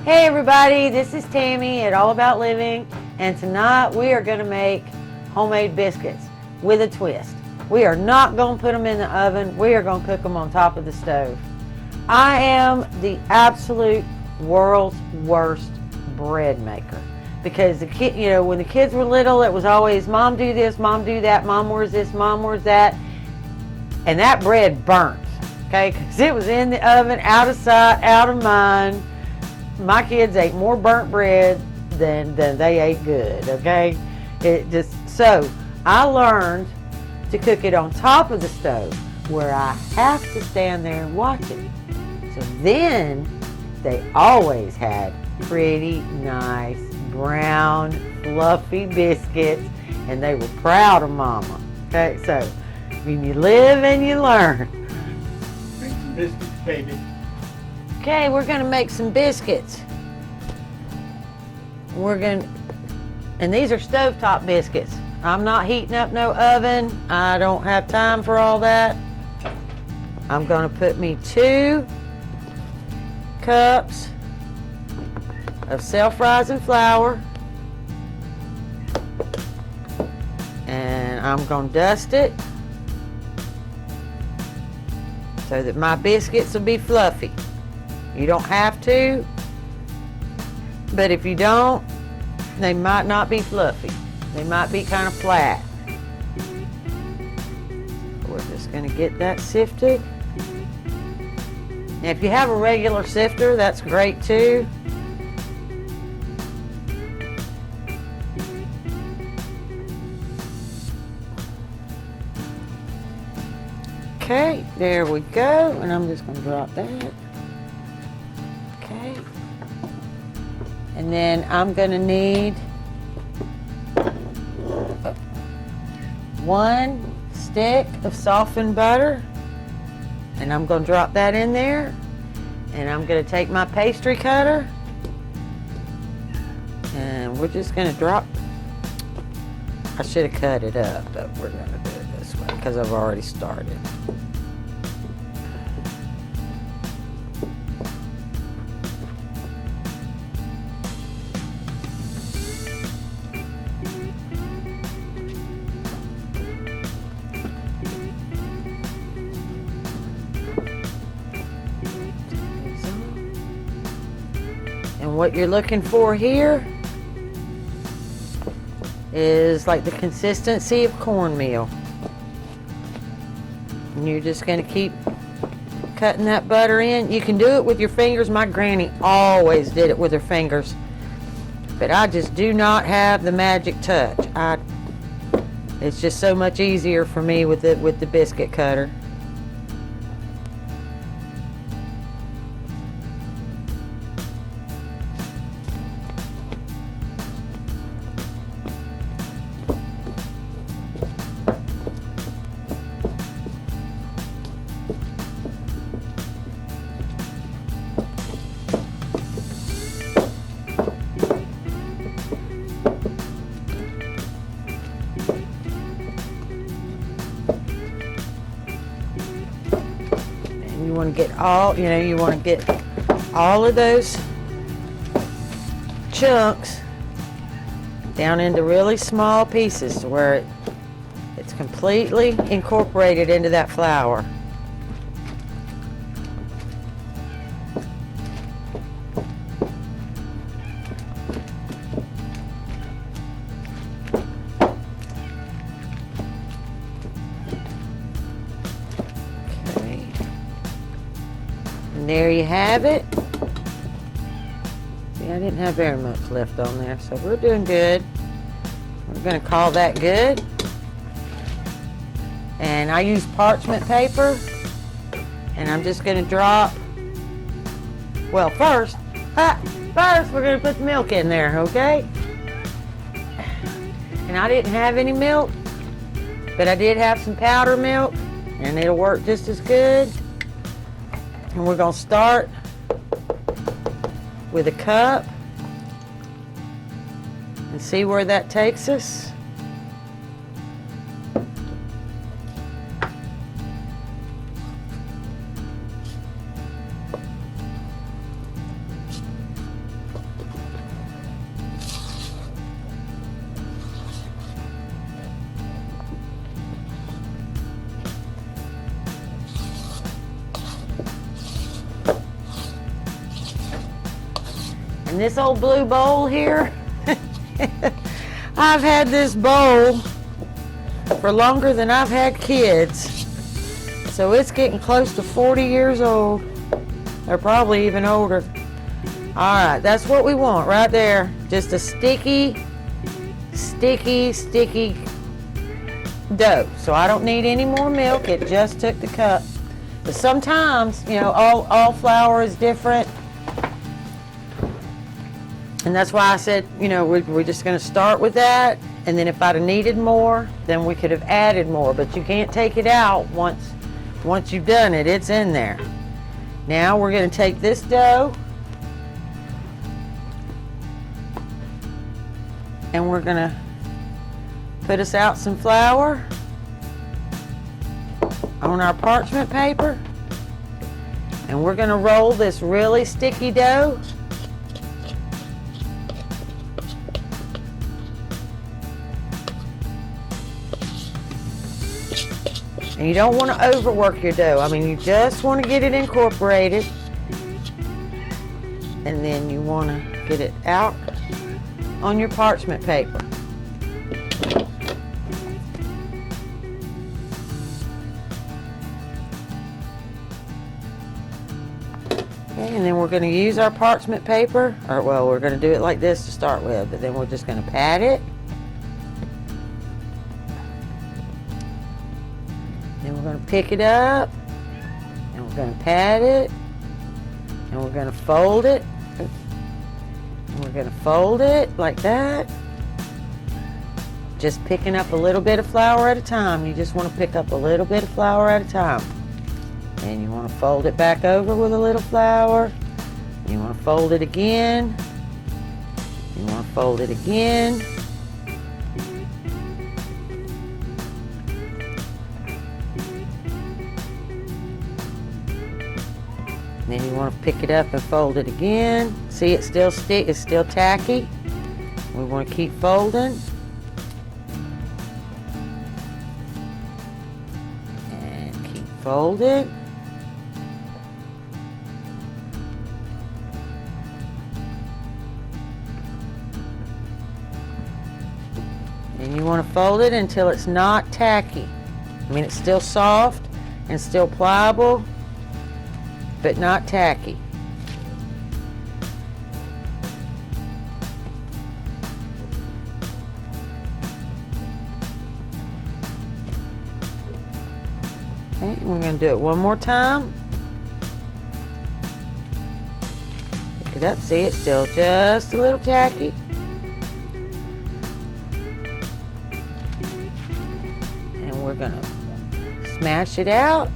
Hey everybody, this is Tammy at All About Living, and tonight we are going to make homemade biscuits with a twist. We are not going to put them in the oven, we are going to cook them on top of the stove. I am the absolute world's worst bread maker because when the kids were little, it was always mom do this, mom do that, mom where's this, mom where's that, and that bread burnt, okay, because it was in the oven, out of sight, out of mind. My kids ate more burnt bread than they ate good, okay? So I learned to cook it on top of the stove where I have to stand there and watch it. So then they always had pretty nice brown fluffy biscuits and they were proud of mama, okay? So when you live and you learn. Make some biscuits, baby. Okay, we're gonna make some biscuits. And these are stovetop biscuits. I'm not heating up no oven. I don't have time for all that. I'm gonna put me 2 cups of self-rising flour. And I'm gonna dust it so that my biscuits will be fluffy. You don't have to, but if you don't, they might not be fluffy. They might be kind of flat. We're just going to get that sifted. Now, if you have a regular sifter, that's great too. Okay, there we go, and I'm just going to drop that. Okay, and then I'm going to need 1 stick of softened butter, and I'm going to drop that in there, and I'm going to take my pastry cutter, and we're just going to drop. I should have cut it up, but we're going to do it this way because I've already started. And what you're looking for here is like the consistency of cornmeal. And you're just going to keep cutting that butter in. You can do it with your fingers. My granny always did it with her fingers. But I just do not have the magic touch. It's just so much easier for me with the biscuit cutter. You want to get all of those chunks down into really small pieces to where it's completely incorporated into that flour. And there you have it. See, I didn't have very much left on there, so we're doing good. We're going to call that good. And I use parchment paper, and I'm just going to drop, well, first we're going to put the milk in there, okay? And I didn't have any milk, but I did have some powder milk, and it'll work just as good. And we're going to start with a cup and see where that takes us. And this old blue bowl here, I've had this bowl for longer than I've had kids. So it's getting close to 40 years old. They're probably even older. All right, that's what we want right there. Just a sticky dough. So I don't need any more milk. It just took the cup. But sometimes, you know, all flour is different. And that's why I said, you know, we're just going to start with that. And then if I'd have needed more, then we could have added more. But you can't take it out once you've done it. It's in there. Now we're going to take this dough and we're going to put us out some flour on our parchment paper. And we're going to roll this really sticky dough. And you don't want to overwork your dough. I mean, you just want to get it incorporated. And then you want to get it out on your parchment paper. Okay, and then we're going to use our parchment paper. Or, well, we're going to do it like this to start with, but then we're just going to pat it. We're going to pick it up, and we're going to pat it, and we're going to fold it, and we're going to fold it like that. Just picking up a little bit of flour at a time. You just want to pick up a little bit of flour at a time. And you want to fold it back over with a little flour. You want to fold it again. You want to fold it again. Then you want to pick it up and fold it again. See, it's still tacky. We want to keep folding. And keep folding. And you want to fold it until it's not tacky. I mean, it's still soft and still pliable, but not tacky. Okay, we're going to do it one more time. Pick it up. See, it's still just a little tacky. And we're going to smash it out.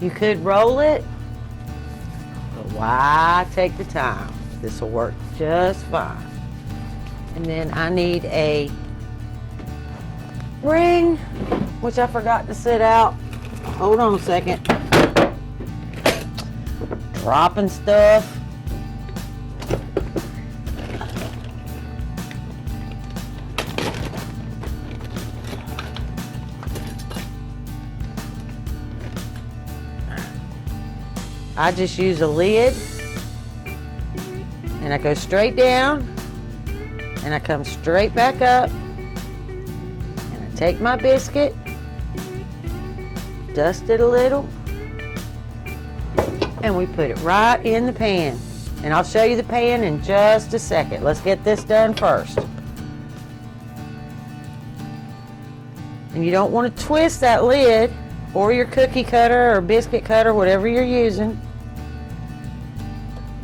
You could roll it, but why take the time? This will work just fine. And then I need a ring, which I forgot to set out. Hold on a second. Dropping stuff. I just use a lid, and I go straight down, and I come straight back up, and I take my biscuit, dust it a little, and we put it right in the pan. And I'll show you the pan in just a second. Let's get this done first. And you don't want to twist that lid, or your cookie cutter or biscuit cutter, whatever you're using,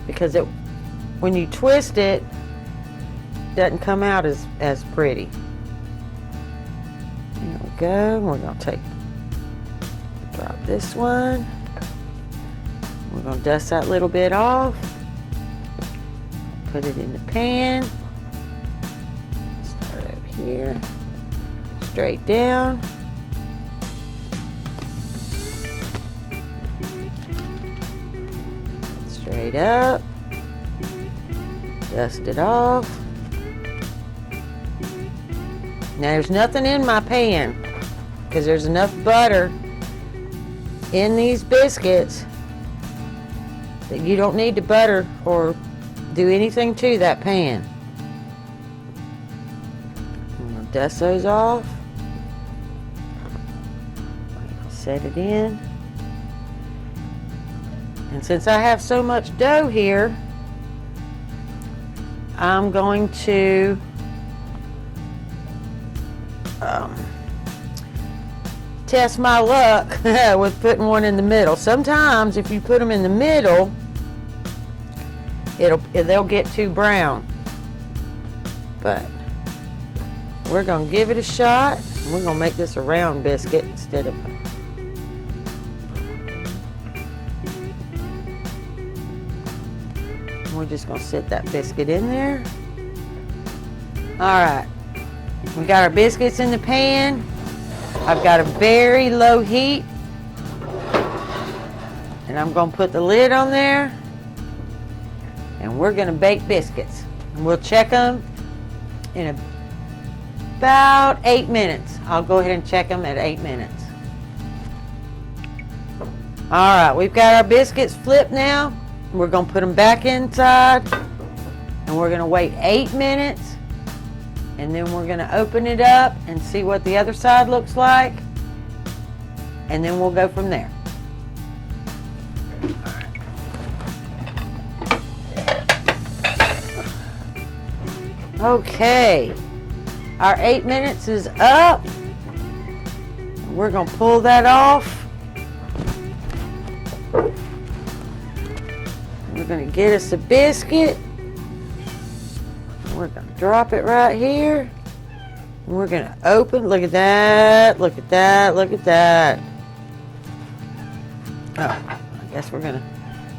because when you twist it, it doesn't come out as pretty. There we go. We're going to drop this one. We're going to dust that little bit off. Put it in the pan. Start over here. Straight down. Straight up. Dust it off. Now there's nothing in my pan because there's enough butter in these biscuits that you don't need to butter or do anything to that pan. I'm gonna dust those off. Set it in. And since I have so much dough here, I'm going to test my luck with putting one in the middle. Sometimes if you put them in the middle, they'll get too brown. But we're gonna give it a shot. We're gonna make this a round biscuit instead of we're just gonna sit that biscuit in there. All right, we got our biscuits in the pan. I've got a very low heat, and I'm gonna put the lid on there, and we're gonna bake biscuits. And we'll check them in about 8 minutes. I'll go ahead and check them at 8 minutes. All right, we've got our biscuits flipped now. We're gonna put them back inside, and we're gonna wait 8 minutes, and then we're gonna open it up and see what the other side looks like, and then we'll go from there. Okay, our 8 minutes is up. We're gonna pull that off. We're gonna get us a biscuit. We're gonna drop it right here. And we're gonna open. Look at that. Look at that. Look at that. Oh, I guess we're gonna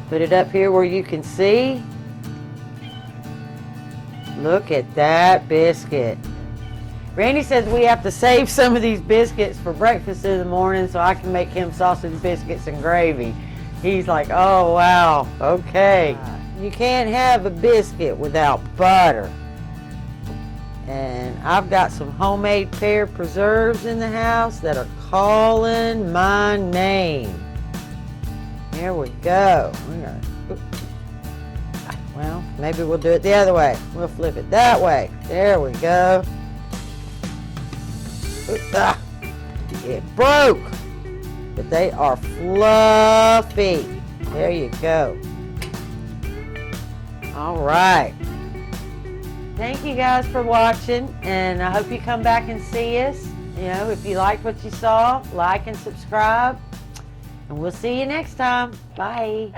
put it up here where you can see. Look at that biscuit. Randy says we have to save some of these biscuits for breakfast in the morning so I can make him sausage biscuits and gravy. He's like, oh wow, okay. You can't have a biscuit without butter. And I've got some homemade pear preserves in the house that are calling my name. There we go. Well, maybe we'll do it the other way. We'll flip it that way. There we go. It broke. But they are fluffy. There you go. All right. Thank you guys for watching, and I hope you come back and see us. You know, if you liked what you saw, like and subscribe, and we'll see you next time. Bye.